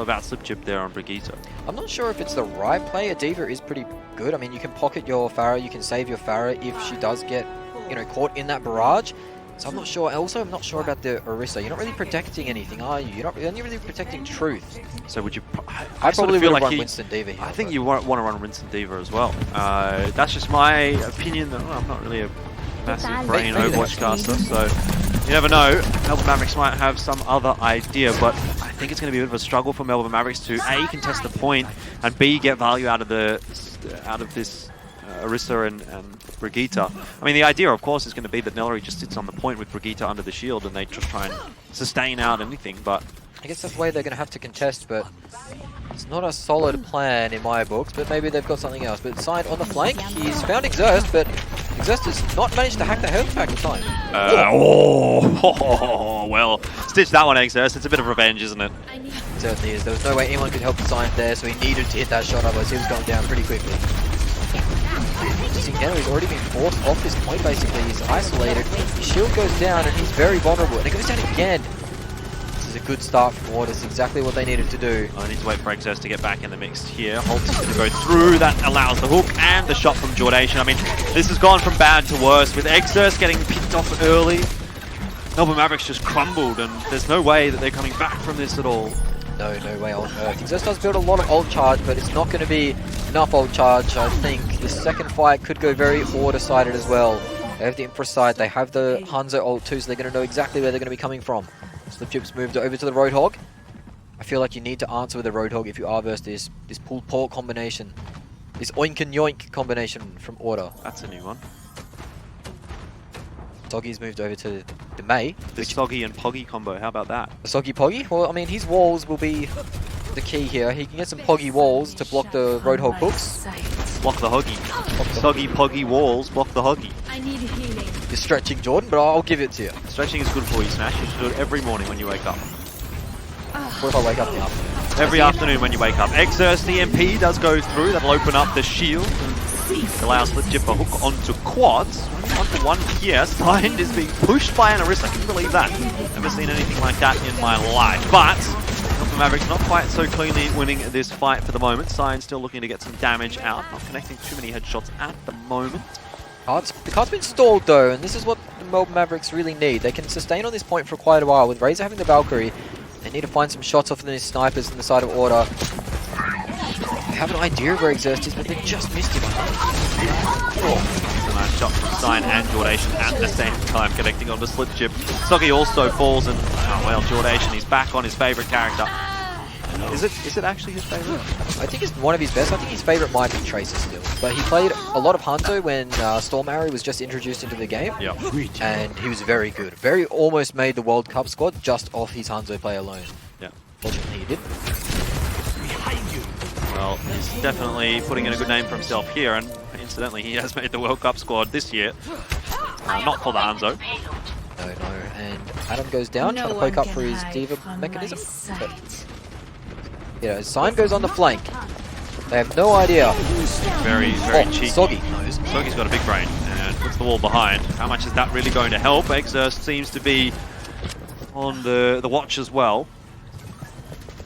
about slip chip there on Brigitte. I'm not sure if it's the right play. A Diva is pretty good. I mean, you can pocket your Pharah, you can save your Pharah if she does get, caught in that barrage. So I'm not sure. Also, I'm not sure about the Orisa. You're not really protecting anything, are you? You're only really protecting Truth. So would you? I probably feel would like run Winston Diva here. I think you want to run Winston Diva as well. That's just my opinion. That I'm not really a massive brain Overwatch caster, so you never know. Melbourne Mavericks might have some other idea, but I think it's going to be a bit of a struggle for Melbourne Mavericks to A, contest the point, and B, get value out of this Orisa and Brigitte. I mean, the idea, of course, is going to be that Nellery just sits on the point with Brigitte under the shield, and they just try and sustain out anything. But I guess that's the way they're going to have to contest, but it's not a solid plan in my books, but maybe they've got something else. But Sign on the flank, he's found Exerst, but Exerst has not managed to hack the health pack in time. Well, stitch that one, Exerst. It's a bit of revenge, isn't it? It certainly is. There was no way anyone could help Sign there, so he needed to hit that shot, otherwise he was going down pretty quickly. Again, he's already been forced off this point, basically. He's isolated. His shield goes down, and he's very vulnerable. And it goes down again. This is a good start for Ward. It's exactly what they needed to do. I need to wait for Exerst to get back in the mix here. Holt's going to go through. That allows the hook and the shot from Jordation. I mean, this has gone from bad to worse. With Exerst getting picked off early, Melbourne Mavericks just crumbled, and there's no way that they're coming back from this at all. No way on earth. Exerst does build a lot of ult charge, but it's not going to be enough ult charge, I think. The second fight could go very order-sided as well. They have the Empress side, they have the Hanzo ult too, so they're going to know exactly where they're going to be coming from. Slipchip's moved over to the Roadhog. I feel like you need to answer with a Roadhog if you are versus this pulled pork combination. This oink and yoink combination from Order. That's a new one. Soggy's moved over to the Mei. The Soggy and Poggy combo, how about that? The Soggy Poggy? Well, I mean, his walls will be the key here. He can get some Poggy walls to block the Roadhog hooks. Block the Hoggy. Soggy Poggy walls, block the Hoggy. I need healing. You're stretching, Jordan, but I'll give it to you. Stretching is good for you, Smash. You should do it every morning when you wake up. What if I wake up in the afternoon? Every afternoon when you wake up. Exerst EMP does go through. That'll open up the shield. Allows Slipchip a hook onto quads. 1-for-1 here. Signed is being pushed by an Orisa. I can't believe that. Never seen anything like that in my life. But Melbourne Mavericks not quite so cleanly winning this fight for the moment. Signed still looking to get some damage out. Not connecting too many headshots at the moment. The card's been stalled though, and this is what the Melbourne Mavericks really need. They can sustain on this point for quite a while. With Razor having the Valkyrie, they need to find some shots off of these snipers in the side of Order. They have an idea of where Exerst is, but they just missed him. It's a nice shot from Sign and Jordation at the same time, connecting onto Slipchip. Soggy also falls, and Jordation, he's back on his favourite character. Is it actually his favourite? I think it's one of his best. I think his favourite might be Tracer still. But he played a lot of Hanzo when Storm Arrow was just introduced into the game. Yeah. And he was very good. Almost made the World Cup squad just off his Hanzo play alone. Yeah. Fortunately he did. Well, he's definitely putting in a good name for himself here, and incidentally, he has made the World Cup squad this year. Not for the Hanzo. No. And Adam goes down, trying to poke up for his Diva mechanism. But, Sign goes on the flank. They have no idea. Very cheeky. Soggy knows. Soggy's got a big brain and puts the wall behind. How much is that really going to help? Exerst seems to be on the watch as well.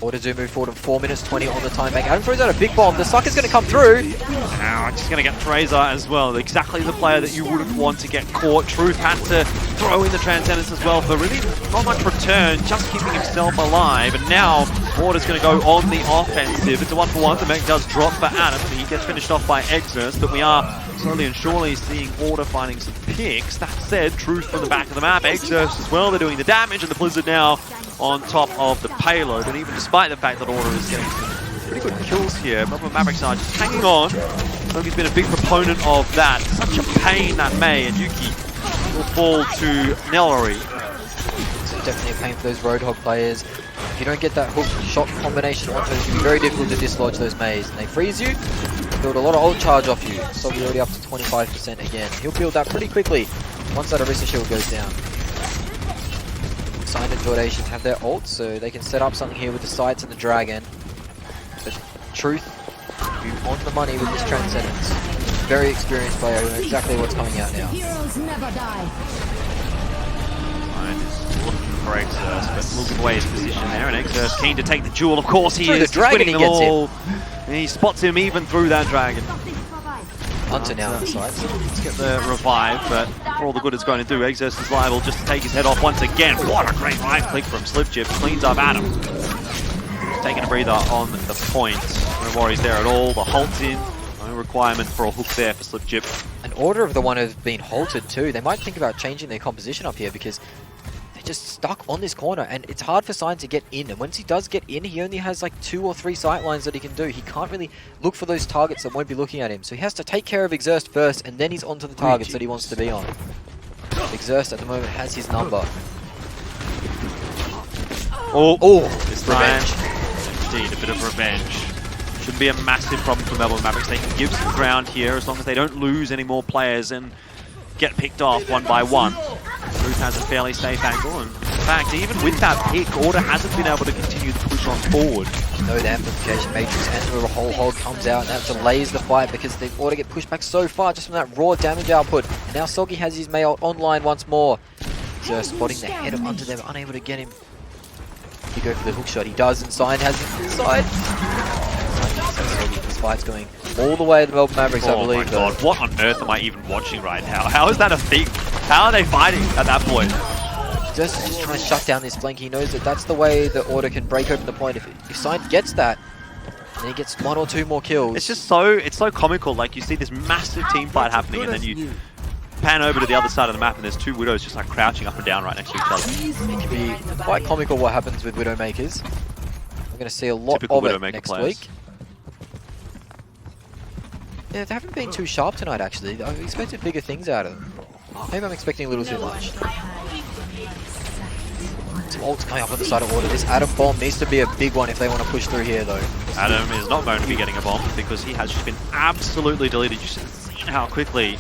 Order do move forward in 4 minutes 20 on the time bank. Adam throws out a big bomb. The sucker's going to come through. Now, just going to get Fraser as well. Exactly the player that you wouldn't want to get caught. Truth had to throw in the Transcendence as well for really not much return, just keeping himself alive. And now, Order's going to go on the offensive. It's a 1-for-1. The mech does drop for Adam. He gets finished off by Exerst, but we are slowly and surely seeing Order finding some picks. That said, Truth from the back of the map. Exerst as well. They're doing the damage, and the Blizzard now on top of the payload. And even despite the fact that Order is getting some pretty good kills here, Melbourne Mavericks are just hanging on. Soggy's been a big proponent of that. Such a pain that Mei and Yuki will fall to Nellery. It's definitely a pain for those Roadhog players. If you don't get that hook shot combination onto it, it's going to be very difficult to dislodge those Meis. And they freeze you, build a lot of ult charge off you. Soggy already up to 25% again. He'll build that pretty quickly once that Orisa shield goes down. Sign and Jordation have their ult, so they can set up something here with the sights and the dragon. But Truth, you on the money with this Transcendence. Very experienced player who knows exactly what's coming out now. Heroes never die. Sign is looking for Exerst, but moving away his position there, and Exerst keen to take the duel. Of course he Through is. the dragon He's he winning them gets all. And he spots him even through that dragon. Hunter now on the side. Let's get the revive, but for all the good it's going to do, Exerst is liable just to take his head off once again. What a great right click from Slipchip. Cleans up Adam. Taking a breather on the point. No worries there at all. The halt's in. No requirement for a hook there for Slipchip. An Order of the one have been halted too. They might think about changing their composition up here because they're just stuck on this corner and it's hard for Sign to get in. And once he does get in, he only has like 2 or 3 sight lines that he can do. He can't really look for those targets that won't be looking at him. So he has to take care of Exerst first and then he's onto the targets that he wants to be on. Exerst at the moment has his number. Oh, this time, revenge. indeed, a bit of revenge. Shouldn't be a massive problem for Melbourne Mavericks. They can give some ground here as long as they don't lose any more players and get picked off one by one. Ruth has a fairly safe angle, and in fact, even with that pick, Order hasn't been able to continue the push on forward. No, the amplification matrix and the whole hog comes out, and that delays the fight because the Order get pushed back so far just from that raw damage output. And now Soggy has his mail online once more. Just spotting the head of under them, unable to get him. He go for the hook shot, he does, and Sign has him inside. This fight's going all the way to the Melbourne Mavericks, I believe. Oh my god, what on earth am I even watching right now? How is that a thing? How are they fighting at that point? Just trying to shut down this flank. He knows that that's the way the Order can break open the point. If Sign gets that, then he gets 1 or 2 more kills. It's just so comical. Like, you see this massive team fight happening, and then you pan over to the other side of the map, and there's 2 Widows just like crouching up and down right next to each other. It can be quite comical what happens with Widowmakers. We're going to see a lot Typical of it Widowmaker next players. week. Yeah, they haven't been too sharp tonight, actually. I expected bigger things out of them. Maybe I'm expecting a little too much. Some ults coming up on the side of Order. This Adam bomb needs to be a big one if they want to push through here, though. Adam is not going to be getting a bomb because he has just been absolutely deleted. You should have seen how quickly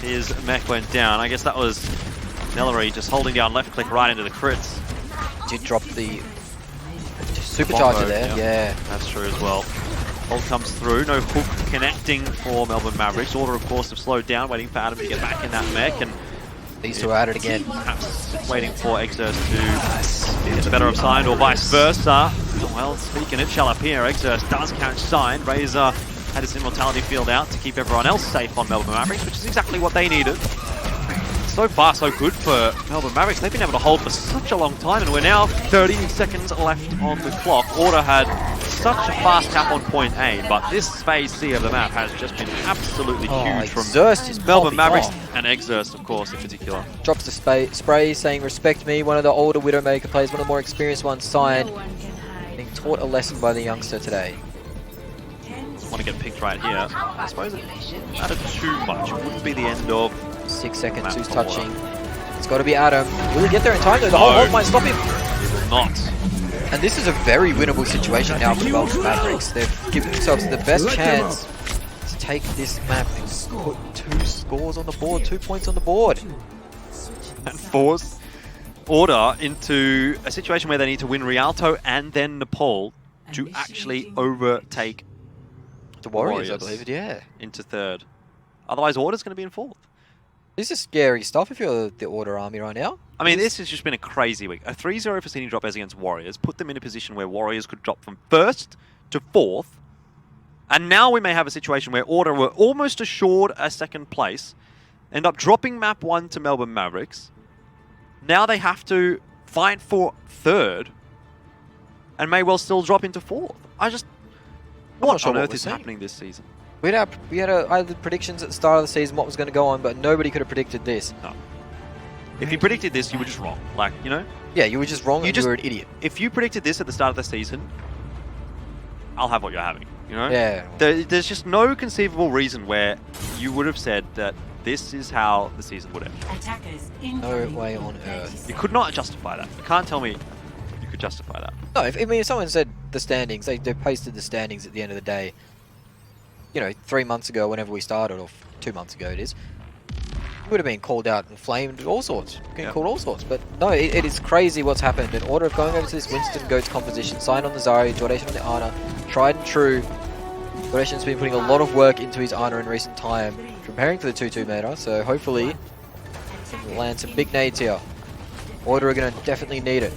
his mech went down. I guess that was Nellery just holding down left click right into the crits. Did drop the supercharger there, yeah. That's true as well. Ult comes through, no hook connecting for Melbourne Mavericks. Order, of course, have slowed down, waiting for Adam to get back in that mech, and these two are at it again. Perhaps waiting for Exerst to get the better of Sign, or vice versa. Well, speaking it shall appear, Exerst does catch Sign. Razor had his immortality field out to keep everyone else safe on Melbourne Mavericks, which is exactly what they needed. So far, so good for Melbourne Mavericks. They've been able to hold for such a long time, and we're now 30 seconds left on the clock. Order had such a fast tap on point A, but this phase C of the map has just been absolutely huge from Melbourne Mavericks and Exerst, of course, in particular. Drops the spray saying, "Respect me." One of the older Widowmaker players, one of the more experienced ones, Sign, being taught a lesson by the youngster today. Want to get picked right here. I suppose it mattered too much. It wouldn't be the end of 6 seconds. Who's touching? It's got to be Adam. Will he get there in time though? The whole ult might stop him. He will not. And this is a very winnable situation now for the Melbourne Mavericks. They've given themselves the best chance to take this map and put 2 scores on the board, 2 points on the board. And force Order into a situation where they need to win Rialto and then Nepal to actually overtake the Warriors, I believe it, yeah. Into 3rd. Otherwise, Order's going to be in 4th. This is scary stuff if you're the Order army right now. I mean, this has just been a crazy week. A 3-0 for Sydney drop as against Warriors put them in a position where Warriors could drop from 1st to 4th. And now we may have a situation where Order were almost assured a 2nd place, end up dropping map 1 to Melbourne Mavericks. Now they have to fight for 3rd and may well still drop into 4th. What on earth is happening this season? We had either predictions at the start of the season what was going to go on, but nobody could have predicted this. No. If you predicted this, you were just wrong. Like, you know? Yeah, you were just wrong and you were an idiot. If you predicted this at the start of the season, I'll have what you're having, you know? Yeah. There's just no conceivable reason where you would have said that this is how the season would end. No way on earth. You could not justify that. You can't tell me you could justify that. No, if someone said the standings, they pasted the standings at the end of the day, you know, 3 months ago, whenever we started, or 2 months ago it is, would have been called out and flamed, all sorts. Getting called all sorts. But no, it is crazy what's happened. In Order of going over to this Winston Goats composition, Sign on the Zarya, Jordation on the Ana, tried and true. Jordation's been putting a lot of work into his Ana in recent time, preparing for the 2-2 meta, so hopefully we'll land some big nades here. Order are going to definitely need it.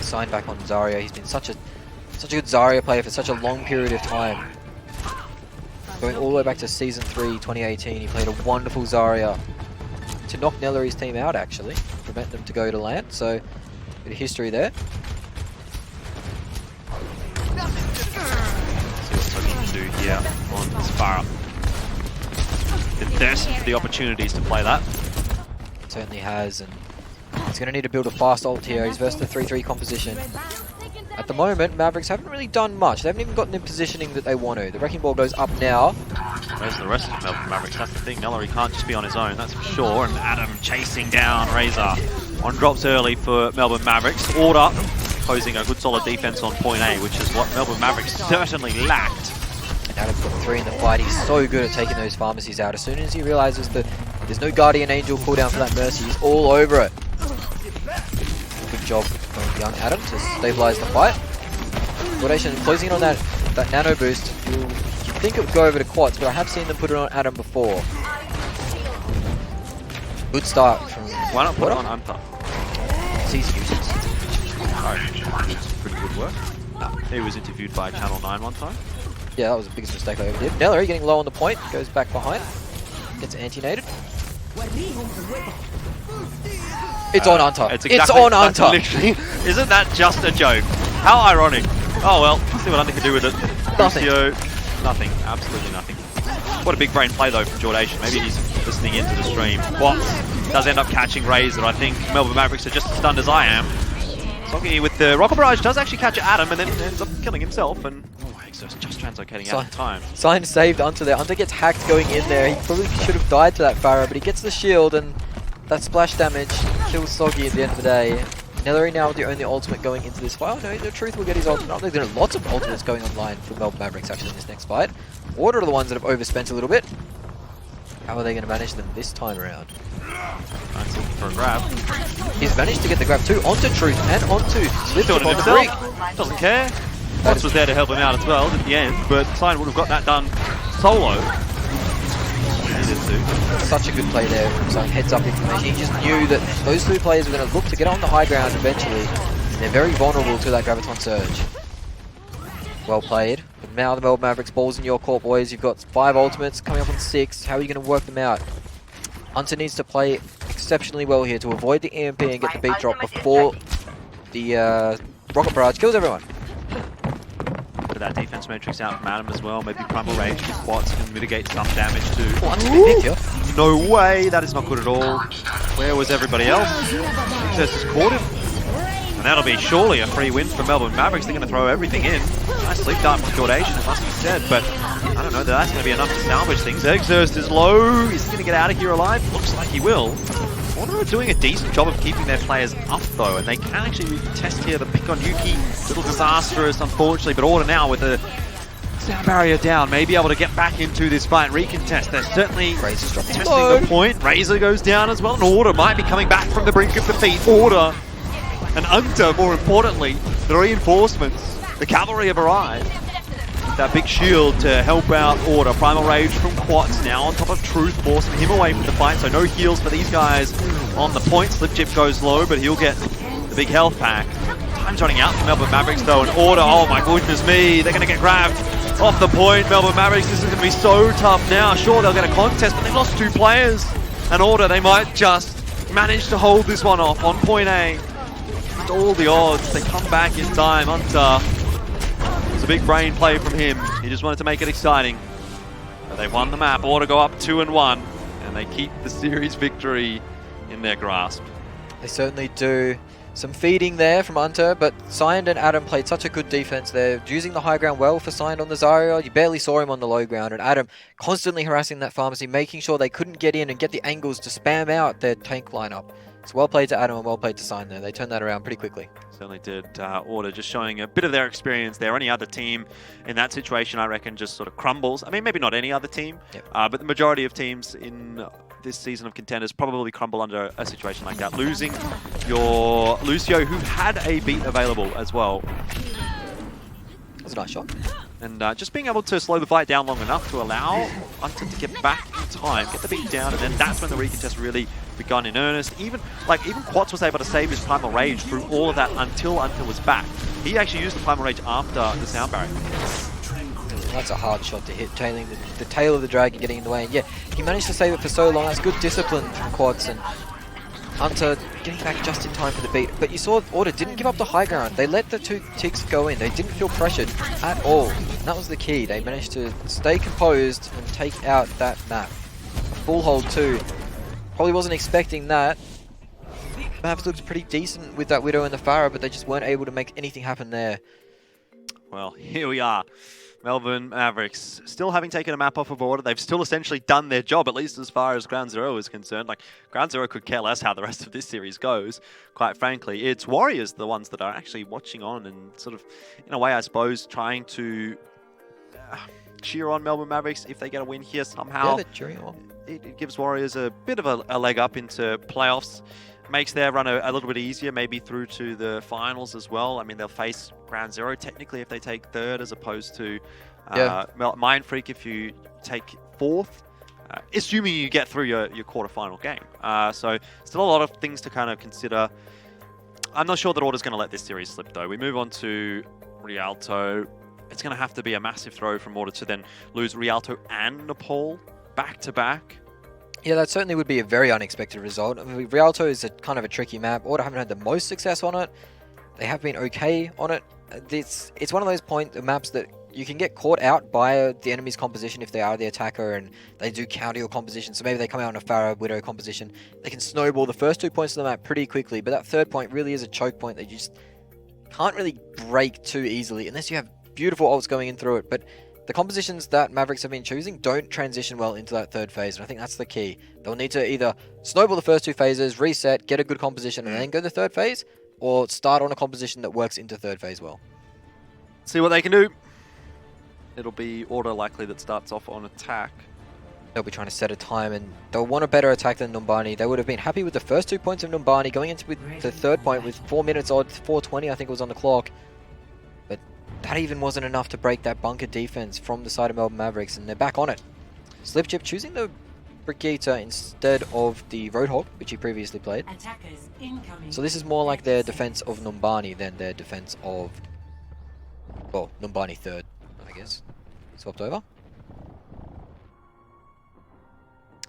Sign back on Zarya. He's been such a good Zarya player for such a long period of time. Going all the way back to Season 3, 2018, he played a wonderful Zarya to knock Nellary's team out, actually. Prevent them to go to land, so bit of history there. See what Sogi can do here on Sparrow. Been thirsting for the opportunities to play that. Certainly has, and he's going to need to build a fast ult here. He's versus the 3-3 composition. At the moment, Mavericks haven't really done much. They haven't even gotten in positioning that they want to. The Wrecking Ball goes up now. Where's the rest of the Melbourne Mavericks? That's the thing. Nellary can't just be on his own, that's for sure. And Adam chasing down Razor. One drops early for Melbourne Mavericks. Order posing a good solid defense on point A, which is what Melbourne Mavericks certainly lacked. And Adam's got 3 in the fight. He's so good at taking those pharmacies out. As soon as he realizes that there's no Guardian Angel cooldown for that Mercy, he's all over it. Good job from young Adam to stabilize the fight. Rotation closing in on that nano boost. You'd think it would go over to Quats, but I have seen them put it on Adam before. Good start from... Why not put it on Anta? It's easy usage. It's pretty good work. No. He was interviewed by Channel 9 one time. Yeah, that was the biggest mistake I ever did. Nellary getting low on the point, goes back behind. Gets anti-nated. It's on Anta. It's on Anta. Literally, isn't that just a joke? How ironic. Oh well, let's see what Anta can do with it. Nothing. Nothing. Absolutely nothing. What a big brain play though from Jordation. Maybe he's listening into the stream. Quats does end up catching Razor. I think Melbourne Mavericks are just as stunned as I am. Sogi with the Rocket Barrage does actually catch Adam and then ends up killing himself. And Exos just translocating out of time. Sign saved Anta there. Anta gets hacked going in there. He probably should have died to that Pharah, but he gets the shield and that splash damage kills Sogi at the end of the day. Nellary now the only ultimate going into this fight. Oh no, the Truth will get his ultimate. There's been lots of ultimates going online for Melbourne Mavericks actually in this next fight. Order are the ones that have overspent a little bit. How are they going to manage them this time around? That's looking for a grab. He's managed to get the grab too onto Truth and onto Swift Doing it on the himself. break. Doesn't care. Quats was there to help him out as well at the end, but Sign would have got that done solo. Such a good play there from Sign. Heads up information. He just knew that those 2 players were going to look to get on the high ground eventually. They're very vulnerable to that Graviton Surge. Well played. But now the Melbourne Mavericks, balls in your court, boys. You've got 5 ultimates coming up on 6. How are you going to work them out? Hunter needs to play exceptionally well here to avoid the EMP and get the beat drop before the Rocket Barrage kills everyone. Bit of that defense matrix out from Adam as well. Maybe Primal Rage with Quats can mitigate some damage too. Hunter's been nicked here. No way, that is not good at all. Where was everybody else? Success has caught him. And that'll be surely a free win for Melbourne Mavericks. They're going to throw everything in. Nice sleep dart from Jordation, it must be said, but I don't know that that's going to be enough to salvage things. Exurst is low. Is he going to get out of here alive? Looks like he will. Order are doing a decent job of keeping their players up though, and they can actually test here the pick on Yuki. Little disastrous, unfortunately, but Order now with the sound barrier down, may be able to get back into this fight, recontest. They're certainly testing the point. Razor goes down as well, and Order might be coming back from the brink of defeat. Order and Unter, more importantly, the reinforcements. The cavalry have arrived. That big shield to help out Order. Primal Rage from Quats now on top of Truth, forcing him away from the fight, so no heals for these guys on the point. Slip Chip goes low, but he'll get the big health pack. Time's running out for Melbourne Mavericks though, and Order, oh my goodness me, they're going to get grabbed off the point. Melbourne Mavericks, this is going to be so tough now. Sure, they'll get a contest, but they've lost 2 players. And Order, they might just manage to hold this one off on point A. Just all the odds, they come back in time. Hunter, it's a big brain play from him. He just wanted to make it exciting. But they won the map. Order go up 2-1, and they keep the series victory in their grasp. They certainly do. Some feeding there from Hunter, but Signed and Adam played such a good defense there, using the high ground well for Signed on the Zarya. You barely saw him on the low ground, and Adam constantly harassing that pharmacy, making sure they couldn't get in and get the angles to spam out their tank lineup. It's well played to Adam and well played to Signed there. They turned that around pretty quickly. Certainly did. Order just showing a bit of their experience there. Any other team in that situation, I reckon, just sort of crumbles. I mean, maybe not any other team, yep. But the majority of teams in this season of Contenders probably crumble under a situation like that. Losing your Lucio, who had a beat available as well. That was a nice shot. And just being able to slow the fight down long enough to allow Hunter to get back in time, get the beat down, and then that's when the recontest really begun in earnest. Even Quats was able to save his Primal Rage through all of that until Hunter was back. He actually used the Primal Rage after the sound barrier. That's a hard shot to hit, tailing the tail of the dragon, getting in the way. And yeah, he managed to save it for so long. That's good discipline from Quads, and Hunter getting back just in time for the beat. But you saw Order didn't give up the high ground. They let the 2 ticks go in. They didn't feel pressured at all. And that was the key. They managed to stay composed and take out that map. Full hold too. Probably wasn't expecting that. Maps looked pretty decent with that Widow and the Pharah, but they just weren't able to make anything happen there. Well, here we are. Melbourne Mavericks still having taken a map off of Order. They've still essentially done their job, at least as far as Ground Zero is concerned. Like, Ground Zero could care less how the rest of this series goes, quite frankly. It's Warriors, the ones that are actually watching on and sort of, in a way, I suppose, trying to cheer on Melbourne Mavericks if they get a win here somehow. Yeah, they're cheering on. It gives Warriors a bit of a leg up into playoffs. Makes their run a little bit easier, maybe through to the finals as well. I mean, they'll face Ground Zero technically if they take 3rd, as opposed to Mind Freak if you take 4th, assuming you get through your quarterfinal game. So still a lot of things to kind of consider. I'm not sure that Order's going to let this series slip, though. We move on to Rialto. It's going to have to be a massive throw from Order to then lose Rialto and Nepal back-to-back. Yeah, that certainly would be a very unexpected result. I mean, Rialto is a kind of a tricky map. Order haven't had the most success on it. They have been okay on it. It's one of those maps that you can get caught out by the enemy's composition if they are the attacker and they do counter your composition. So maybe they come out on a Pharah Widow composition. They can snowball the first 2 points of the map pretty quickly, but that 3rd point really is a choke point that you just can't really break too easily unless you have beautiful ults going in through it. But the compositions that Mavericks have been choosing don't transition well into that 3rd phase, and I think that's the key. They'll need to either snowball the first 2 phases, reset, get a good composition, and then go to the 3rd phase, or start on a composition that works into 3rd phase well. See what they can do. It'll be Order likely that starts off on attack. They'll be trying to set a time, and they'll want a better attack than Numbani. They would have been happy with the first 2 points of Numbani, going into the 3rd point with 4 minutes odd, 4:20 I think it was on the clock. But that even wasn't enough to break that bunker defense from the side of Melbourne Mavericks, and they're back on it. Slipchip choosing the Brigitte instead of the Roadhog, which he previously played. So this is more like their defense of Numbani than their defense of, well, Numbani 3rd, I guess. Swapped over.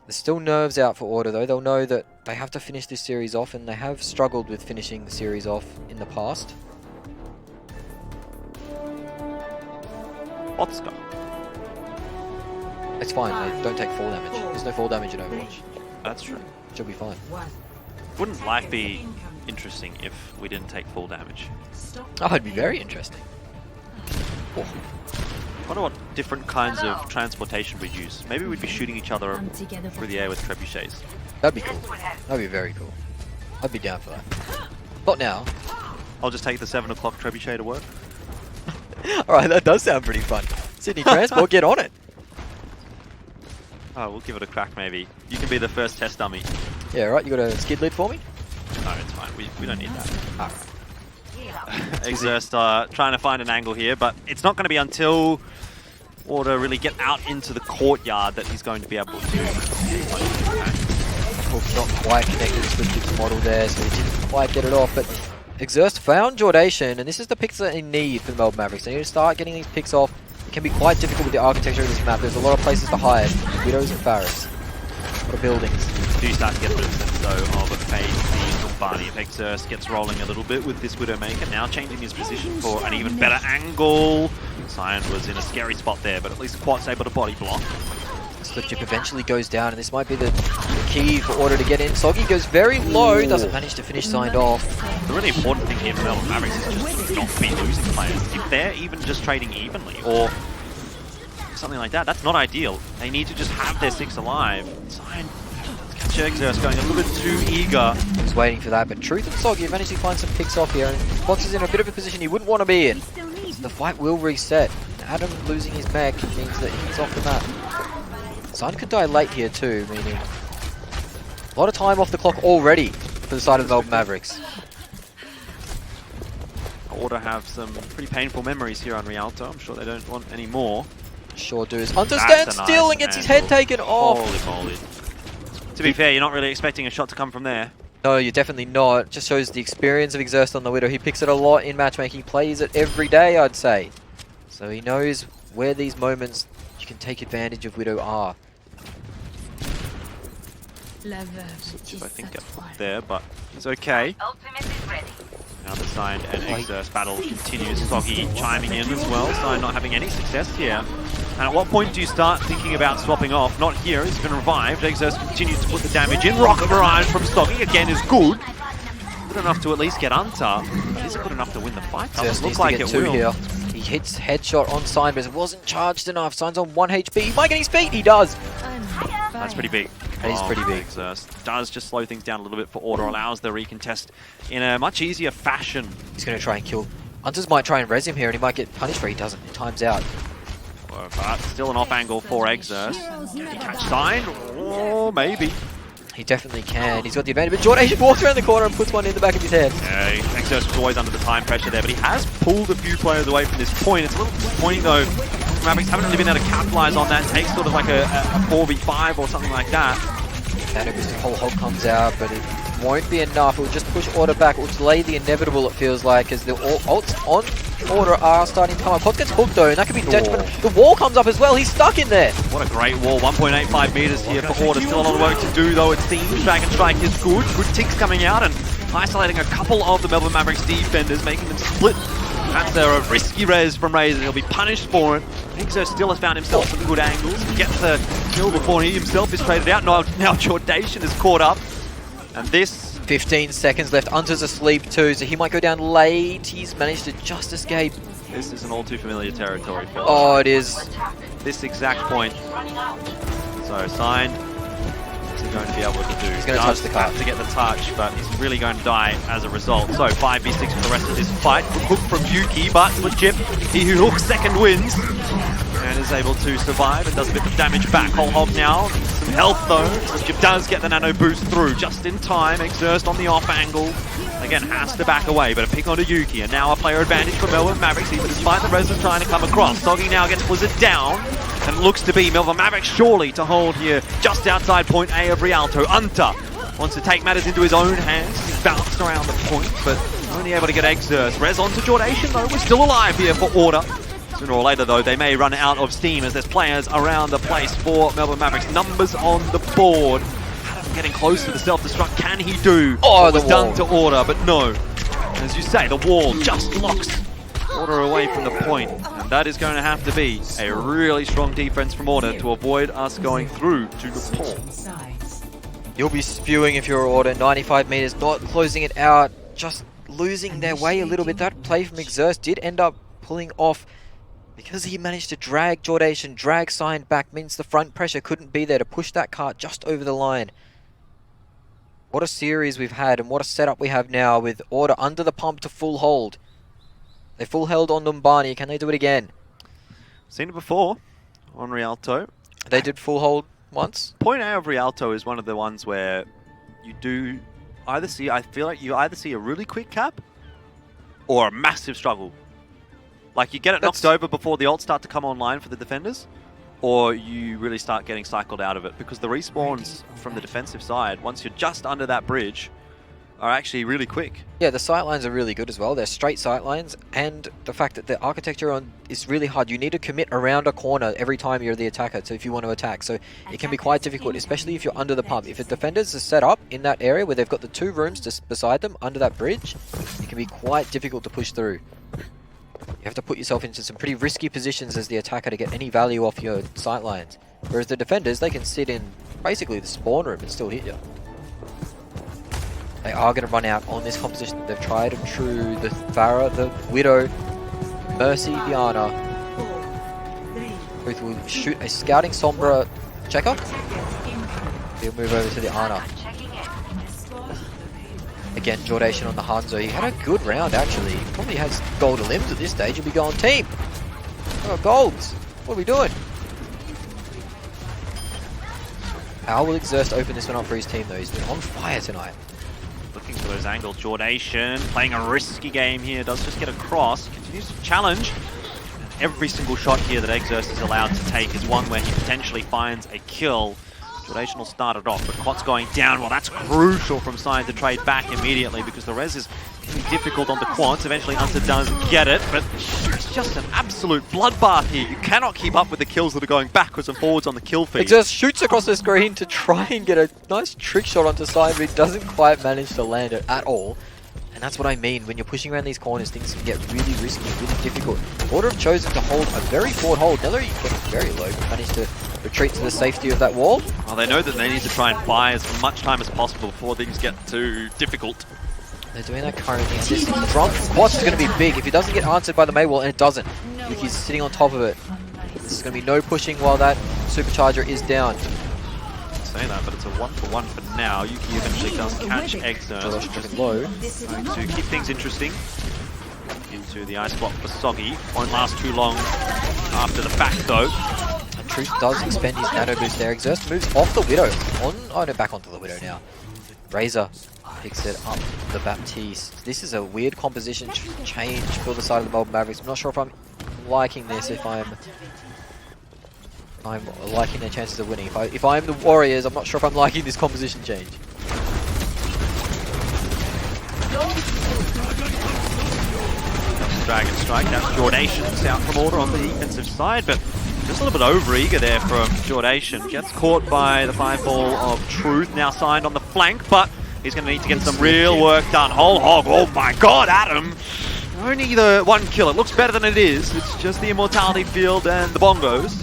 There's still nerves out for Order, though. They'll know that they have to finish this series off, and they have struggled with finishing the series off in the past. Oscar. It's fine, they don't take fall damage. There's no fall damage in Overwatch. That's true. Should be fine. Wouldn't life be interesting if we didn't take full damage? Oh, it'd be very interesting. Oh. I wonder what different kinds of transportation we'd use. Maybe we'd be shooting each other through the air with trebuchets. That'd be cool. That'd be very cool. I'd be down for that. Not now. I'll just take the 7 o'clock trebuchet to work. Alright, that does sound pretty fun. Sydney Transport, get on it. Oh, we'll give it a crack maybe. You can be the first test dummy. Yeah, right. You got a skid lead for me? No, it's fine. We don't need that. Alright. Exerst trying to find an angle here, but it's not going to be until Order really get out into the courtyard that he's going to be able to. Not quite connected to the model there, so he didn't quite get it off, but Exerst found Jordation, and this is the picks that they need for the Melbourne Mavericks. They need to start getting these picks off. It can be quite difficult with the architecture of this map. There's a lot of places to hide. Widows and Pharahs. A lot of buildings. Do start to get a bit of sense, though, of a phase the Numbani. If Exerst gets rolling a little bit with this Widowmaker, now changing his position for an even better angle. Cyan was in a scary spot there, but at least Quat's able to body block. Slipchip eventually goes down, and this might be the key for Order to get in. Soggy goes very low, doesn't manage to finish signed off. The really important thing here for Melbourne Mavericks is just to not be losing players. If they're even just trading evenly, or something like that, that's not ideal. They need to just have their 6 alive. Cyan, catch Exerst going a little bit too eager. He's waiting for that, but Truth and Soggy managed to find some picks off here, and Fox is in a bit of a position he wouldn't want to be in. So the fight will reset. Adam losing his mech means that he's off the map. Cyan could die late here too, meaning a lot of time off the clock already for the side of the Melbourne Mavericks. Order have some pretty painful memories here on Rialto. I'm sure they don't want any more. Sure do. Hunter stands still and gets his head taken off. Holy moly. To be fair, you're not really expecting a shot to come from there. No, you're definitely not. Just shows the experience of Exerst on the Widow. He picks it a lot in matchmaking. He plays it every day, I'd say. So he knows where these moments you can take advantage of Widow are. Switches, I think, up there, but it's okay. Now the Sign and Exerst battle continues. Soggy chiming in as well. Sign not having any success here. And at what point do you start thinking about swapping off? Not here, he's been revived. Exerst continues to put the damage in. Rocket Barrage from Soggy again is good. Good enough to at least get Unta. Is it good enough to win the fight? Doesn't look like it will. Here. He hits headshot on Sign, but it wasn't charged enough. Sign's on 1 HP. He might get his feet. He does. That's pretty big. That is pretty big. Exerst does just slow things down a little bit for Order, allows the recontest in a much easier fashion. He's going to try and kill. Hunters might try and res him here, and he might get punished for it. He doesn't. It times out. But still an off angle for Exerst. Can he catch Sign? Oh, maybe. He definitely can. He's got the advantage. But Jordan walks around the corner and puts one in the back of his head. Yeah, Exerst was always under the time pressure there, but he has pulled a few players away from this point. It's a little disappointing though. Mavericks haven't really been able to capitalize on that. Take sort of like a 4v5 or something like that. And if the whole hog comes out, but it won't be enough. It will just push Order back. It will delay the inevitable, it feels like, as the ults on Order are starting to come up. Pod gets hooked though, and that could be detrimental. The wall comes up as well. He's stuck in there. What a great wall. 1.85 meters here for Order. Still a lot of work to do though, it seems. Dragon Strike is good. Good ticks coming out and isolating a couple of the Melbourne Mavericks defenders, making them split. That's a risky res from Razor. He'll be punished for it. Exerst still has found himself some good angles. He gets the kill before he himself is traded out. Now Jordation is caught up. And this... 15 seconds left. Hunter's asleep too, so he might go down late. He's managed to just escape. This is an all too familiar territory for Oh, it is. This exact point. So, Sign isn't going to be able to do. He's going to touch the cart to get the touch, but he's really going to die as a result. So, 5v6 for the rest of this fight. Good hook from Yuki, but legit, he who hooks second wins. And is able to survive and does a bit of damage back. Whole Hog now, some health though. Jib does get the nano boost through just in time. Exerst on the off angle. Again, has to back away, but a pick onto Yuki. And now a player advantage for Melbourne Mavericks, even despite the Resident trying to come across. Soggy now gets Blizzard down. And looks to be Melbourne Mavericks surely to hold here just outside point A of Rialto. Unta wants to take matters into his own hands. He's bounced around the point, but only able to get Exerst. Res onto Jordation though. We're still alive here for Order. Sooner or later, though, they may run out of steam as there's players around the place for Melbourne Mavericks. Numbers on the board. Adam getting close to the self-destruct. Can he do what was done to Order? But no. As you say, the wall just locks Order away from the point. And that is going to have to be a really strong defense from Order to avoid us going through to the pool. You'll be spewing if you're Order. 95 meters, not closing it out. Just losing their way a little bit. That play from Exerst did end up pulling off. Because he managed to drag Jordation, drag Sign back, means the front pressure couldn't be there to push that cart just over the line. What a series we've had, and what a setup we have now with Order under the pump to full hold. They full held on Numbani. Can they do it again? Seen it before on Rialto. They did full hold once. Point A of Rialto is one of the ones where you do either see, I feel like you either see a really quick cap or a massive struggle. Like, you get it knocked over before the ults start to come online for the defenders, or you really start getting cycled out of it, because the respawns from the defensive side, once you're just under that bridge, are actually really quick. Yeah, the sightlines are really good as well. They're straight sightlines, and the fact that the architecture is really hard. You need to commit around a corner every time you're the attacker, so if you want to attack. So it can be quite difficult, especially if you're under the pump. If a defenders are set up in that area where they've got the two rooms just beside them under that bridge, it can be quite difficult to push through. You have to put yourself into some pretty risky positions as the attacker to get any value off your sightlines. Whereas the defenders, they can sit in basically the spawn room and still hit you. They are going to run out on this composition. They've tried and true the Pharah, the Widow, Mercy, Diana. Both will shoot a scouting Sombra checker. He'll move over to the Ana. Again, Jordation on the Hanzo. He had a good round, actually. He probably has gold limbs at this stage. He'll be going team. I got golds. What are we doing? How will Exerst open this one up for his team, though? He's been on fire tonight. Looking for those angles. Jordation playing a risky game here, does just get across, continues to challenge. Every single shot here that Exerst is allowed to take is one where he potentially finds a kill. Jordation will start it off, but Quat's going down. Well, that's crucial from Sign to trade back immediately because the res is difficult on the Quants. Eventually Hunter does get it, but it's just an absolute bloodbath here. You cannot keep up with the kills that are going backwards and forwards on the kill feed. Exerst shoots across the screen to try and get a nice trick shot onto Sign, but he doesn't quite manage to land it at all. And that's what I mean, when you're pushing around these corners, things can get really risky, really difficult. Order have chosen to hold a very forward hold. Nelly getting very low, but managed to retreat to the safety of that wall. Well, they know that they need to try and buy as much time as possible before things get too difficult. They're doing that currently. This drunk Quats is going to be big. If he doesn't get answered by the Maywall, and it doesn't, Yuki's sitting on top of it. This is going to be no pushing while that supercharger is down. Say that, but it's a 1-for-1 for now. Yuki eventually does catch Exerst. Just low. To keep things interesting. Into the ice block for Soggy. Won't last too long after the fact though. And Truth does expend his nano boost there. Exerst moves off the Widow. Oh no, back onto the Widow now. Razor picks it up the Baptiste. This is a weird composition change for the side of the Melbourne Mavericks. I'm not sure if I'm liking this, if I'm liking their chances of winning. If I'm the Warriors, I'm not sure if I'm liking this composition change. Dragon Strike, that's Jordations out from Order on the defensive side, but just a little bit over-eager there from Jordation. Gets caught by the 5-ball of Truth, now signed on the flank, but he's going to need to get some real work done. Whole hog, oh my god, Adam! Only the one kill, it looks better than it is. It's just the Immortality Field and the bongos.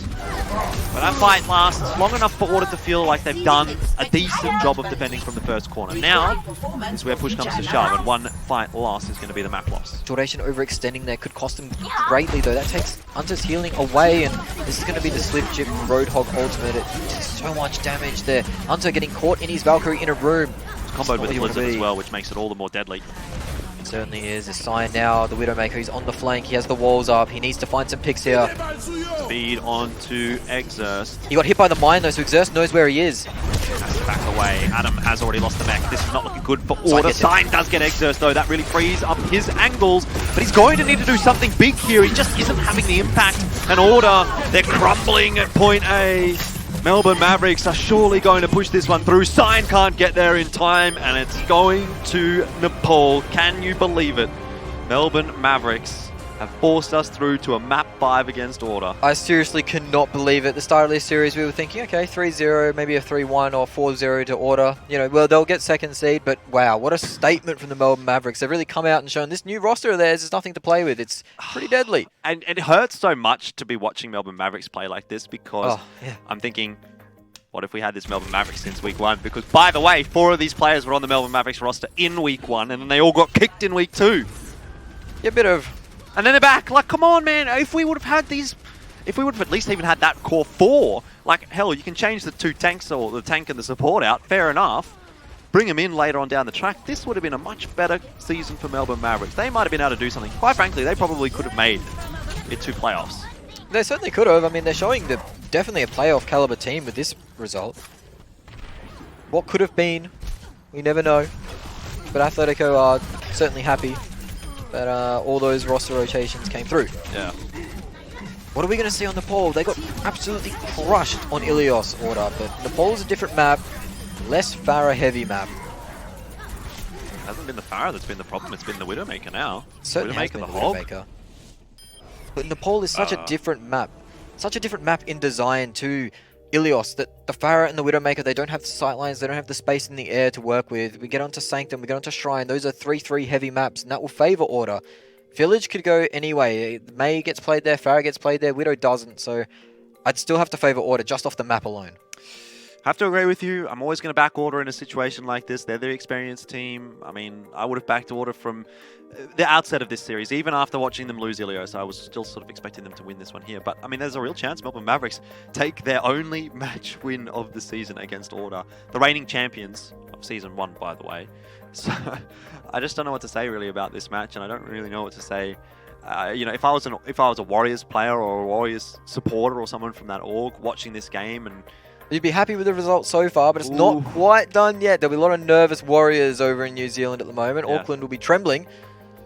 But that fight lasts long enough for Order to feel like they've done a decent job of defending from the first corner. Now is where push comes to shove, and one fight loss is going to be the map loss. Jordation overextending there could cost him greatly though. That takes Hunter's healing away, and this is going to be the Slip Chip Roadhog ultimate. It does so much damage there. Hunter getting caught in his Valkyrie in a room. It's comboed with the Blizzard as well, which makes it all the more deadly. It certainly is. A sign now, the Widowmaker, he's on the flank, he has the walls up, he needs to find some picks here. Speed on to Exerst. He got hit by the mine though, so Exerst knows where he is. Has to back away. Adam has already lost the mech. This is not looking good for Order. Sign does get Exerst though, that really frees up his angles, but he's going to need to do something big here. He just isn't having the impact. And Order, they're crumbling at point A. Melbourne Mavericks are surely going to push this one through. Sign can't get there in time, and it's going to Nepal. Can you believe it? Melbourne Mavericks have forced us through to a map 5 against Order. I seriously cannot believe it. At the start of this series, we were thinking, okay, 3-0, maybe a 3-1 or 4-0 to Order. You know, well, they'll get second seed, but wow, what a statement from the Melbourne Mavericks. They've really come out and shown this new roster of theirs is nothing to play with. It's pretty deadly. And it hurts so much to be watching Melbourne Mavericks play like this because I'm thinking, what if we had this Melbourne Mavericks since week 1? Because, by the way, 4 of these players were on the Melbourne Mavericks roster in week 1, and then they all got kicked in week 2. Yeah, a bit of... And then they're back. Like, come on, man. If we would have had these... If we would have at least even had that core 4, like, hell, you can change the 2 tanks or the tank and the support out. Fair enough. Bring them in later on down the track. This would have been a much better season for Melbourne Mavericks. They might have been able to do something. Quite frankly, they probably could have made it 2 playoffs. They certainly could have. I mean, they're showing definitely a playoff caliber team with this result. What could have been, we never know. But Atletico are certainly happy that all those roster rotations came through. Yeah. What are we going to see on Nepal? They got absolutely crushed on Ilios Order, but Nepal's a different map, less Pharah heavy map. It hasn't been the Pharah that's been the problem, it's been the Widowmaker now. Certainly has been the Widowmaker. But Nepal is such a different map. Such a different map in design to Ilios, that the Pharah and the Widowmaker, they don't have the sightlines, they don't have the space in the air to work with. We get onto Sanctum, we get onto Shrine, those are 3-3 heavy maps, and that will favour Order. Village could go anyway. May gets played there, Pharah gets played there, Widow doesn't, so I'd still have to favour Order just off the map alone. Have to agree with you. I'm always going to back Order in a situation like this. They're the experienced team. I mean, I would have backed Order from the outset of this series. Even after watching them lose Ilios, I was still sort of expecting them to win this one here. But, I mean, there's a real chance Melbourne Mavericks take their only match win of the season against Order. The reigning champions of Season 1, by the way. So, I just don't know what to say, really, about this match, and I don't really know what to say. You know, if I was a Warriors player or a Warriors supporter or someone from that org watching this game and You'd be happy with the result so far, but it's not quite done yet. There'll be a lot of nervous Warriors over in New Zealand at the moment. Yeah. Auckland will be trembling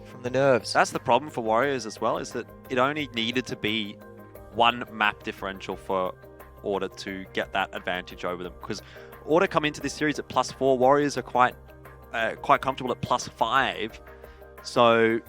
from the nerves. That's the problem for Warriors as well, is that it only needed to be one map differential for Order to get that advantage over them. Because Order come into this series at +4, Warriors are quite comfortable at +5. So, you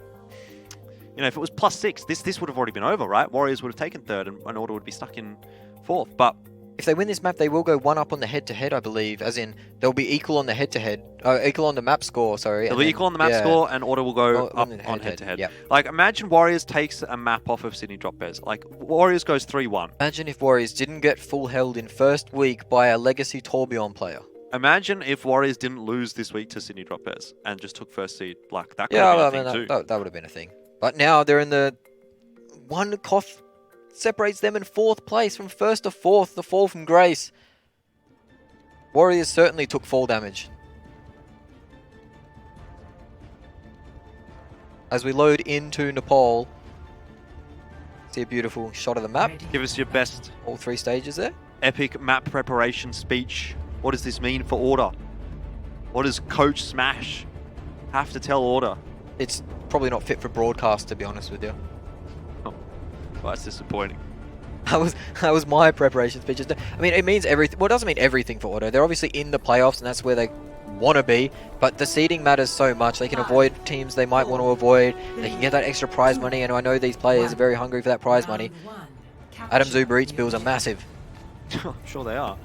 know, if it was +6, this would have already been over, right? Warriors would have taken third and Order would be stuck in fourth. But if they win this map, they will go 1 up on the head-to-head, I believe. As in, they'll be equal on the head-to-head. Equal on the map score, sorry. they'll be equal on the map score, and Order will go up on head-to-head. Yep. Like, imagine Warriors takes a map off of Sydney Drop Bears. Like, Warriors goes 3-1. Imagine if Warriors didn't get full held in first week by a legacy Torbjorn player. Imagine if Warriors didn't lose this week to Sydney Drop Bears and just took first seed. Like, that could have been a thing too. That would have been a thing. But now they're in the... One cough separates them in 4th place from 1st to 4th, the fall from grace. Warriors certainly took fall damage. As we load into Nepal, see a beautiful shot of the map. Give us your best All 3 stages there. epic map preparation speech. What does this mean for Order? What does Coach Smash have to tell Order? It's probably not fit for broadcast, to be honest with you. Oh, well, that's disappointing. That was my preparation speech. I mean, it means everything. Well, it doesn't mean everything for Order. They're obviously in the playoffs, and that's where they want to be. But the seeding matters so much. They can avoid teams they might want to avoid. They can get that extra prize money, and I know these players are very hungry for that prize money. Adam's Uber Eats bills are massive. I'm sure they are.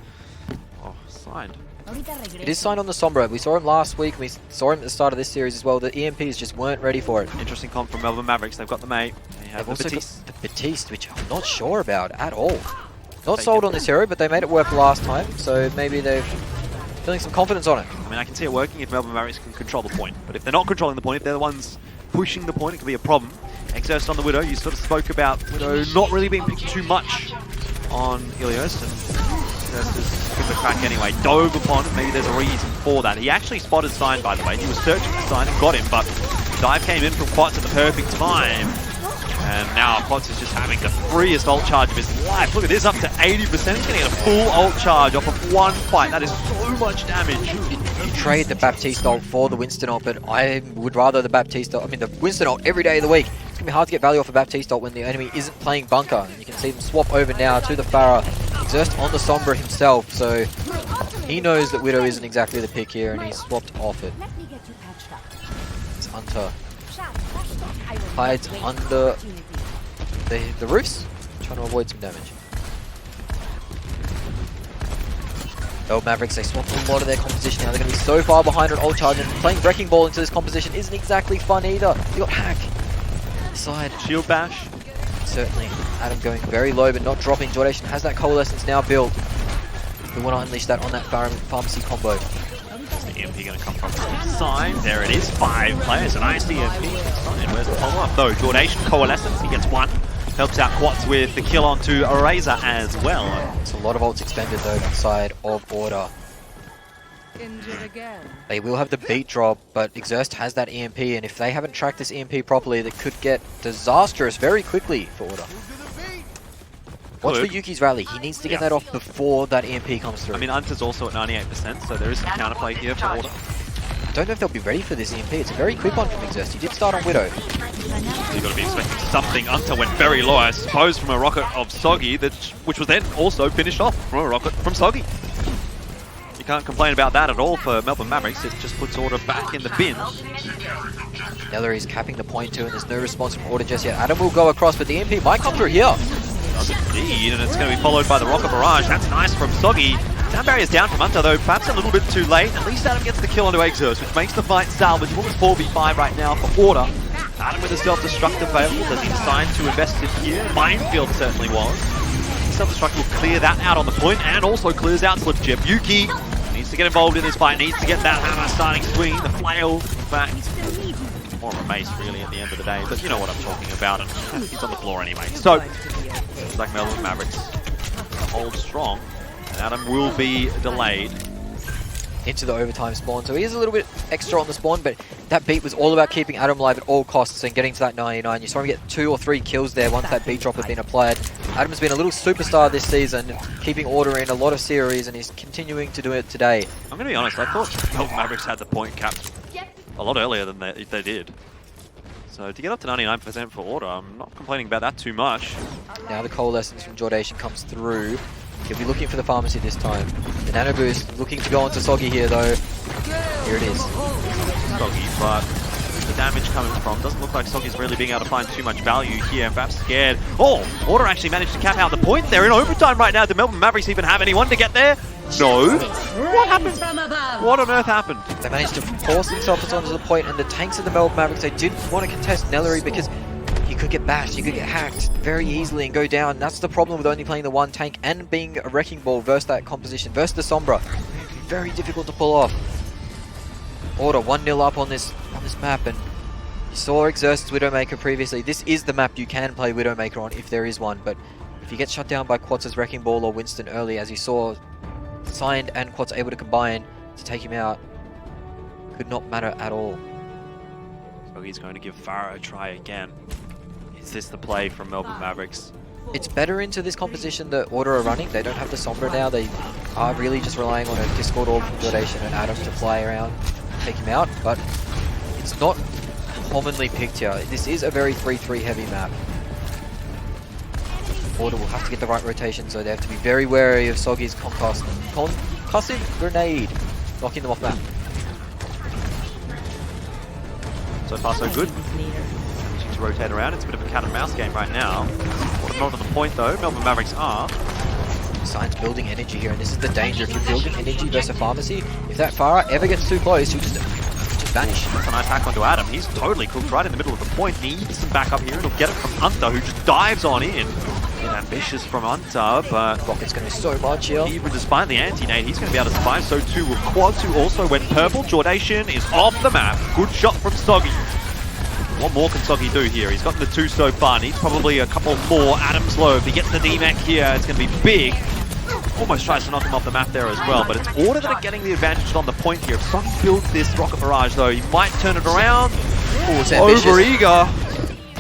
Oh, signed. It is signed on the Sombra. We saw him last week. We saw him at the start of this series as well. The EMPs just weren't ready for it. Interesting comp from Melbourne Mavericks. They've got the mate. They have They've also Batiste. got the Batiste, which I'm not sure about at all. Not sold on this hero, but they made it work last time, so maybe they're feeling some confidence on it. I mean, I can see it working if Melbourne Mavericks can control the point. But if they're not controlling the point, if they're the ones pushing the point, it could be a problem. Exerst on the Widow. You sort of spoke about Widow not really being picked too much on Ilios, and Exerst is give it a crack anyway. Dove upon it. Maybe there's a reason for that. He actually spotted Sign, by the way. He was searching for Sign and got him, but Dive came in from Quats at the perfect time. And now Quats is just having the freest ult charge of his life. Look at this, up to 80%. He's going to get a full ult charge off of one fight. That is so much damage. You trade the Baptiste ult for the Winston ult, but I would rather the Baptiste ult. I mean, the Winston ult every day of the week. It's going to be hard to get value off a Baptiste ult when the enemy isn't playing bunker. And you can see them swap over now to the Pharah. Exerst on the Sombra himself, so he knows that Widow isn't exactly the pick here, and he's swapped off it. It's Hunter. Hides under the roofs, trying to avoid some damage. The Mavericks, they swapped a lot of their composition now. They're going to be so far behind on ult charge, and playing Wrecking Ball into this composition isn't exactly fun either. You got Hack. Side. Shield bash. Certainly. Adam going very low, but not dropping. Jordation has that Coalescence now built. We want to unleash that on that Pharmacy combo. The EMP going to come from the side. There it is. 5 players. A nice EMP. Where's the follow-up? Though, Jordation Coalescence. He gets 1. Helps out Quats with the kill onto Eraser as well. It's a lot of ults expended though inside of Order. They will have the beat drop, but Exerst has that EMP, and if they haven't tracked this EMP properly, that could get disastrous very quickly for Order. Watch for Yuki's rally. He needs to get that off before that EMP comes through. I mean, Hunter's also at 98%, so there is some counterplay here for Order. I don't know if they'll be ready for this EMP. It's a very quick one from Exerst. He did start on Widow. You've got to be expecting something. Hunter went very low, I suppose, from a rocket of Soggy, which was then also finished off from a rocket from Soggy. You can't complain about that at all for Melbourne Mavericks. It just puts Order back in the bin. Neller is capping the point too, and there's no response from Order just yet. Adam will go across, but the EMP might come through here. Does indeed, and it's going to be followed by the Rocket Barrage. That's nice from Soggy. Sound barrier's down from Hunter, though perhaps a little bit too late. At least Adam gets the kill onto Exerst, which makes the fight salvageable. It's 4v5 right now for Order. Adam with a self-destruct available. Does he decide to invest it here? Minefield certainly was. Self-destruct will clear that out on the point, and also clears out Slip Chip. Yuki needs to get involved in this fight, needs to get that hammer starting swing. The flail, in fact, more of a mace really at the end of the day, but you know what I'm talking about, and he's on the floor anyway. So, looks like Melbourne Mavericks hold strong, and Adam will be delayed. Into the overtime spawn, so he is a little bit extra on the spawn, but that beat was all about keeping Adam alive at all costs and getting to that 99. You saw him get 2 or 3 kills there once that beat drop had been applied. Adam's been a little superstar this season, keeping order in a lot of series, and he's continuing to do it today. I'm going to be honest, I thought Melbourne Mavericks had the point capped a lot earlier than they did. So to get up to 99% for order, I'm not complaining about that too much. Now the coalescence from Jordation comes through. He'll be looking for the pharmacy this time. The nano boost looking to go onto Soggy here though. Here it is. Soggy, but the damage coming from doesn't look like Soggy's really being able to find too much value here, and perhaps scared. Oh, Order actually managed to cap out the point. They're in overtime right now. Do Melbourne Mavericks even have anyone to get there? No. What happened? What on earth happened? They managed to force themselves onto the point, and the tanks of the Melbourne Mavericks, they didn't want to contest Nellery because he could get bashed, he could get hacked very easily and go down. That's the problem with only playing the one tank and being a wrecking ball versus that composition, versus the Sombra. Very difficult to pull off. Order 1-0 up on this map, and you saw Exerst's Widowmaker previously. This is the map you can play Widowmaker on if there is one, but if you get shut down by Quatz's Wrecking Ball or Winston early, as you saw, Signed and Quatz able to combine to take him out, could not matter at all. So he's going to give Farah a try again. Is this the play from Melbourne Mavericks? It's better into this composition that Order are running. They don't have the Sombra now. They are really just relying on a Discord Orb from Jordation and Adam to fly around, take him out, but it's not commonly picked here. This is a very 3-3 heavy map. Order will have to get the right rotation, so they have to be very wary of Soggy's concussive grenade, knocking them off map. So far so good. To rotate around, it's a bit of a cat and mouse game right now. Not on the point though, Melbourne Mavericks are. Sign's building energy here, and this is the danger. If you're building energy versus a pharmacy, if that Farah ever gets too close, you'll just vanish. That's a nice hack onto Adam. He's totally cooked right in the middle of the point. Needs some backup here, and he'll get it from Hunter, who just dives on in. Ambitious from Hunter, but Rocket's going to do so much here. Even despite the anti-nade, he's going to be able to survive. So too will Quads, who also went purple. Jordation is off the map. Good shot from Soggy. What more can Soggy do here? He's gotten the 2 so far. Needs probably a couple more. Adam's low. If he gets the D-Mac here, it's going to be big. Almost tries to knock him off the map there as well, but it's Order that are getting the advantage on the point here. If Soggy builds this rocket barrage though, he might turn it around. Over eager.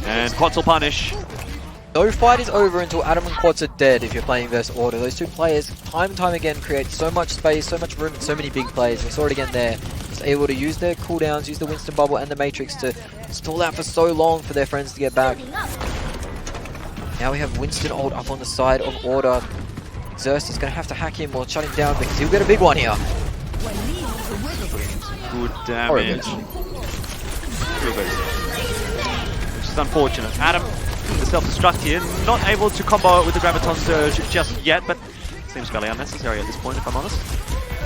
And Quads will punish. No fight is over until Adam and Quads are dead if you're playing versus Order. Those two players, time and time again, create so much space, so much room, and so many big plays. We saw it again there. Just able to use their cooldowns, use the Winston Bubble and the Matrix to stall out for so long for their friends to get back. Now we have Winston ult up on the side of Order. Exerst is going to have to hack him or shut him down because he'll get a big one here. Good damage. Which is unfortunate. Adam, the self-destruct here, not able to combo it with the Graviton Surge just yet, but seems fairly unnecessary at this point, if I'm honest.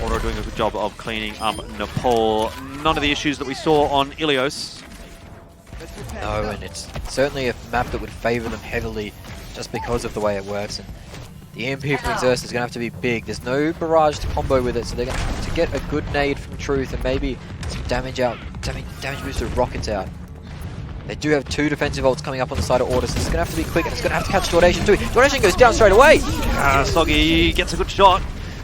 Order doing a good job of cleaning up Nepal. None of the issues that we saw on Ilios. No, and it's certainly a map that would favour them heavily just because of the way it works. And the EMP from Exerst is going to have to be big. There's no barrage to combo with it, so they're going to have to get a good nade from Truth and maybe some damage booster rockets out. They do have 2 defensive ults coming up on the side of Order, so it's going to have to be quick, and it's going to have to catch Jordation too. Jordation goes down straight away! Soggy gets a good shot.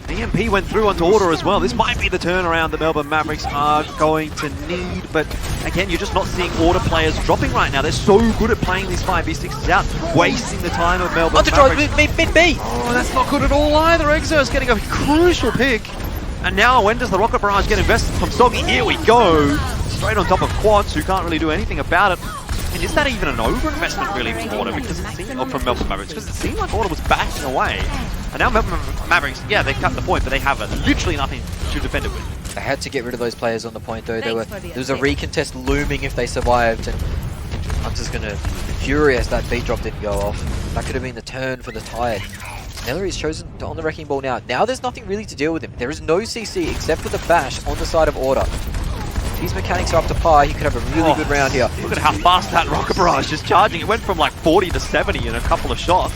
The EMP went through onto Order as well. This might be the turnaround that Melbourne Mavericks are going to need, but again, you're just not seeing Order players dropping right now. They're so good at playing these 5v6s out, wasting the time of Melbourne Mavericks. Mid-B! Oh, that's not good at all either. Exerst getting a crucial pick. And now, when does the rocket barrage get invested from Soggy? Here we go. Straight on top of Quads, who can't really do anything about it. And is that even an over-investment really from Order? Because it seemed, or from Melbourne Mavericks, because it seemed like Order was backing away. And now Melbourne Mavericks, yeah, they cut the point, but they have literally nothing to defend it with. They had to get rid of those players on the point though. There was a recontest looming if they survived, and Hunter's going to be furious that beat drop didn't go off. That could have been the turn for the tide. Nellery's chosen on the Wrecking Ball now. Now there's nothing really to deal with him. There is no CC except for the bash on the side of Order. If his mechanics are up to par, he could have a really good round here. Look at how fast that rocket barrage is charging. It went from like 40 to 70 in a couple of shots.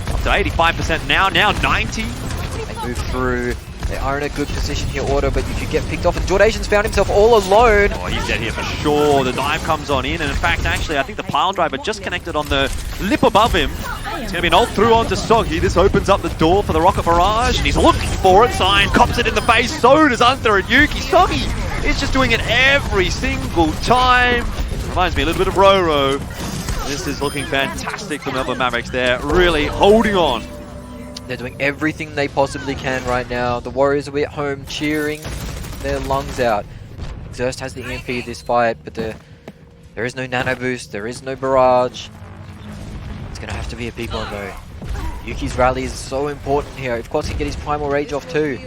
Up to 85% now 90. They move through. They are in a good position here, Order, but you could get picked off. And Jordation's found himself all alone. Oh, he's dead here for sure. The dive comes on in. And in fact, actually, I think the pile driver just connected on the lip above him. It's going to be an ult through onto Soggy. This opens up the door for the rocket barrage. And he's looking for it. Sign cops it in the face. So does Hunter and Yuki. Soggy It's just doing it every single time. Reminds me a little bit of Roro. This is looking fantastic for Melbourne Mavericks. They're really holding on. They're doing everything they possibly can right now. The Warriors will be at home cheering their lungs out. Xerxes has the EMP this fight, but there is no nano boost, there is no barrage. It's going to have to be a big one though. Yuki's rally is so important here. If Quats can get his Primal Rage off too.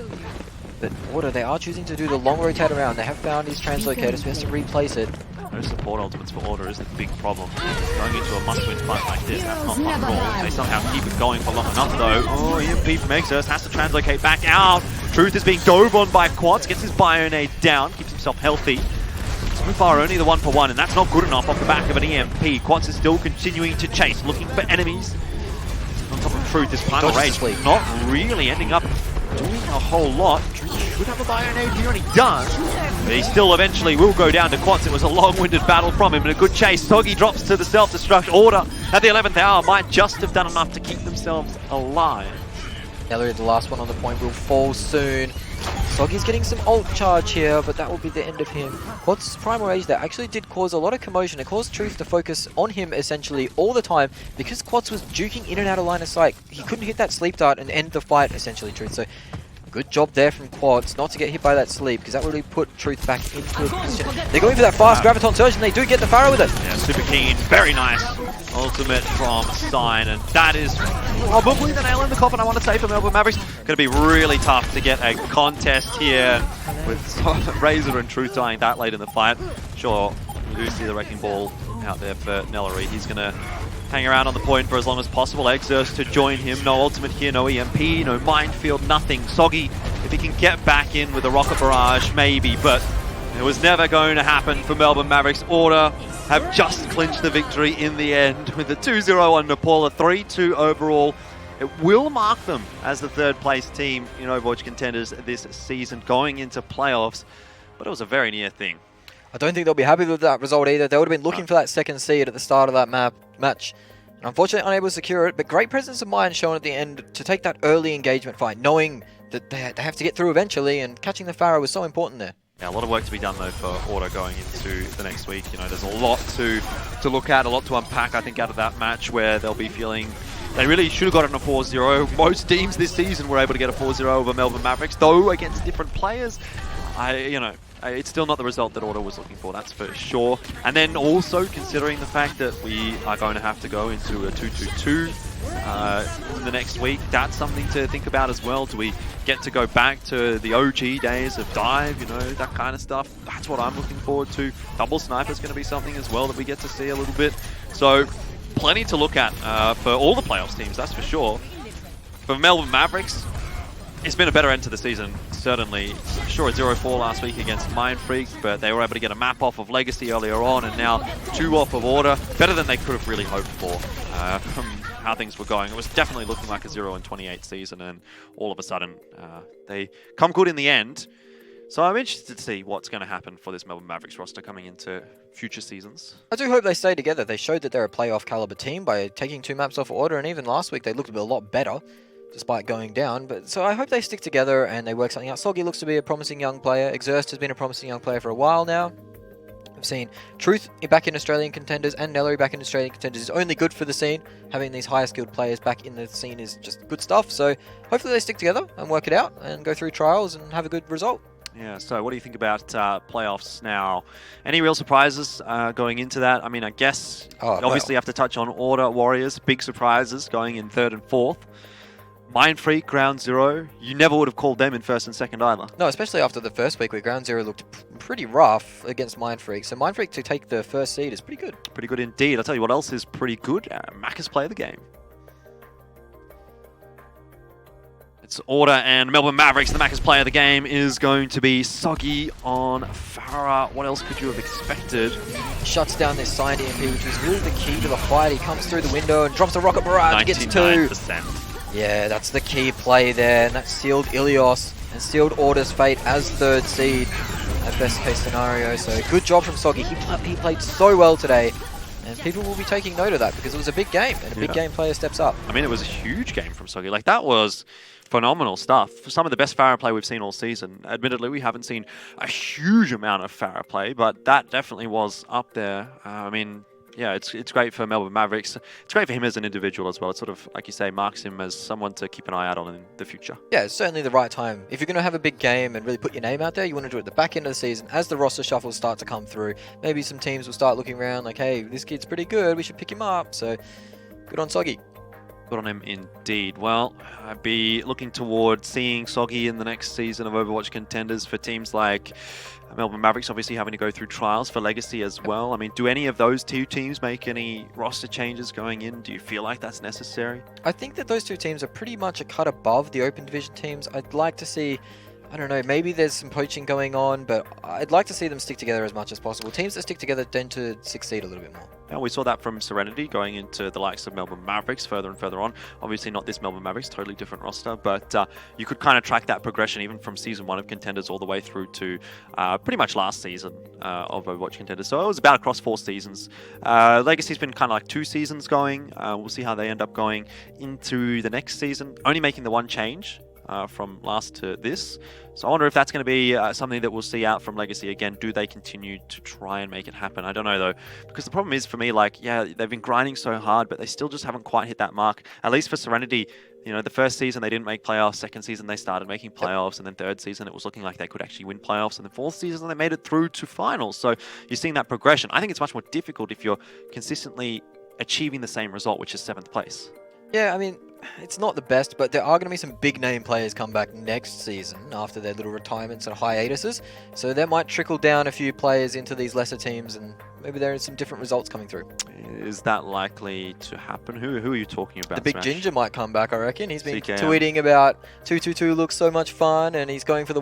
But Order, they are choosing to do the long rotate around. They have found his translocator, so he has to replace it. No support ultimates for Order is the big problem. Going into a must-win fight like this, that's not fun at all. They somehow keep it going for long enough though. Oh, EMP from Exerce has to translocate back out. Truth is being dove on by Quats, gets his Bionade down, keeps himself healthy. So far only the 1-for-1, and that's not good enough off the back of an EMP. Quats is still continuing to chase, looking for enemies. On top of Truth, this Primal Rage not really ending up doing a whole lot. Truth should have a Bionade here, and he does. But he still eventually will go down to Quats. It was a long-winded battle from him, and a good chase. Soggy drops to the self-destruct. Order at the 11th hour might just have done enough to keep themselves alive. Ellery, the last one on the point, will fall soon. Soggy's getting some ult charge here, but that will be the end of him. Quats' Primal Rage there actually did cause a lot of commotion. It caused Truth to focus on him essentially all the time because Quats was juking in and out of line of sight. He couldn't hit that sleep dart and end the fight essentially, Truth. So good job there from Quats not to get hit by that sleep, because that really put Truth back into a position. They're going for that fast Graviton Surge, and they do get the Pharaoh with it. Yeah, super keen. Very nice ultimate from Sign, and that is probably the nail in the coffin, I want to say, for Melbourne Mavericks. Going to be really tough to get a contest here with Razor and Truth dying that late in the fight. Sure, we do see the Wrecking Ball out there for Nellery. He's going to hang around on the point for as long as possible. Exerce to join him. No ultimate here, no EMP, no minefield, nothing. Soggy, if he can get back in with a rocket barrage, maybe, but it was never going to happen for Melbourne Mavericks. Order have just clinched the victory in the end with a 2-0 on Nepal, a 3-2 overall. It will mark them as the third place team in Overwatch Contenders this season going into playoffs, but it was a very near thing. I don't think they'll be happy with that result either. They would have been looking for that second seed at the start of that match. Unfortunately, unable to secure it, but great presence of mind shown at the end to take that early engagement fight, knowing that they have to get through eventually, and catching the Pharaoh was so important there. Yeah, a lot of work to be done though for Order going into the next week. You know, there's a lot to look at, a lot to unpack, I think, out of that match, where they'll be feeling they really should have gotten a 4-0. Most teams this season were able to get a 4-0 over Melbourne Mavericks, though against different players. It's still not the result that Order was looking for, that's for sure. And then also considering the fact that we are going to have to go into a 2-2-2 in the next week, that's something to think about as well. Do we get to go back to the OG days of dive, you know, that kind of stuff? That's what I'm looking forward to. Double sniper is going to be something as well that we get to see a little bit. So plenty to look at for all the playoffs teams, that's for sure. For Melbourne Mavericks, it's been a better end to the season, certainly. Sure, 0-4 last week against Mind Freaks, but they were able to get a map off of Legacy earlier on, and now 2 off of Order. Better than they could have really hoped for from how things were going. It was definitely looking like a 0-28 season, and all of a sudden, they come good in the end. So I'm interested to see what's going to happen for this Melbourne Mavericks roster coming into future seasons. I do hope they stay together. They showed that they're a playoff caliber team by taking 2 maps off Order, and even last week they looked a lot better, despite going down. But so I hope they stick together and they work something out. Soggy looks to be a promising young player. Exerced has been a promising young player for a while now. I've seen Truth back in Australian Contenders and Nellery back in Australian Contenders is only good for the scene. Having these higher skilled players back in the scene is just good stuff. So hopefully they stick together and work it out and go through trials and have a good result. Yeah, so what do you think about playoffs now? Any real surprises going into that? I mean, I guess obviously you have to touch on Order, Warriors, big surprises going in 3rd and 4th. Mind Freak, Ground Zero, you never would have called them in 1st and 2nd either. No, especially after the first week where Ground Zero looked pretty rough against Mind Freak. So Mind Freak to take the 1st seed is pretty good. Pretty good indeed. I'll tell you what else is pretty good. Macca's play of the game. It's Order and Melbourne Mavericks. The Macca's player of the game is going to be Soggy on Farah. What else could you have expected? Shuts down this side EMP, which was really the key to the fight. He comes through the window and drops a rocket barrage. 99%. Yeah, that's the key play there, and that sealed Ilios and sealed Order's fate as 3rd seed at best case scenario. So good job from Soggy. He played so well today, And people will be taking note of that because it was a big game, and a big game player steps up. I mean, it was a huge game from Soggy. Like, that was phenomenal stuff. Some of the best Pharah play we've seen all season. Admittedly, we haven't seen a huge amount of Pharah play, but that definitely was up there. I mean, yeah, it's great for Melbourne Mavericks. It's great for him as an individual as well. It sort of, like you say, marks him as someone to keep an eye out on in the future. Yeah, it's certainly the right time. If you're going to have a big game and really put your name out there, you want to do it at the back end of the season as the roster shuffles start to come through. Maybe some teams will start looking around like, hey, this kid's pretty good, we should pick him up. So good on Soggy. Good on him indeed. Well, I'd be looking toward seeing Soggy in the next season of Overwatch Contenders for teams like Melbourne Mavericks, obviously having to go through trials for Legacy as well. I mean, do any of those two teams make any roster changes going in? Do you feel like that's necessary? I think that those two teams are pretty much a cut above the Open Division teams. I'd like to see, I don't know, maybe there's some poaching going on, but I'd like to see them stick together as much as possible. Teams that stick together tend to succeed a little bit more. And we saw that from Serenity going into the likes of Melbourne Mavericks further and further on. Obviously not this Melbourne Mavericks, totally different roster, but you could kind of track that progression even from Season 1 of Contenders all the way through to pretty much last season of Overwatch Contenders. So it was about across 4 seasons. Legacy's been kind of like 2 seasons going. We'll see how they end up going into the next season, only making the one change from last to this. So I wonder if that's going to be something that we'll see out from Legacy again. Do they continue to try and make it happen? I don't know though, because the problem is for me, like, yeah, they've been grinding so hard, but they still just haven't quite hit that mark. At least for Serenity, you know, the first season they didn't make playoffs, second season they started making playoffs, and then third season it was looking like they could actually win playoffs, and then fourth season they made it through to finals. So you're seeing that progression. I think it's much more difficult if you're consistently achieving the same result, which is 7th place. Yeah, I mean, it's not the best, but there are going to be some big name players come back next season after their little retirements and hiatuses. So that might trickle down a few players into these lesser teams, and maybe there are some different results coming through. Is that likely to happen? Who are you talking about? The big Smash? Ginger might come back, I reckon. He's been CKM. tweeting about 222 looks so much fun, and he's going for the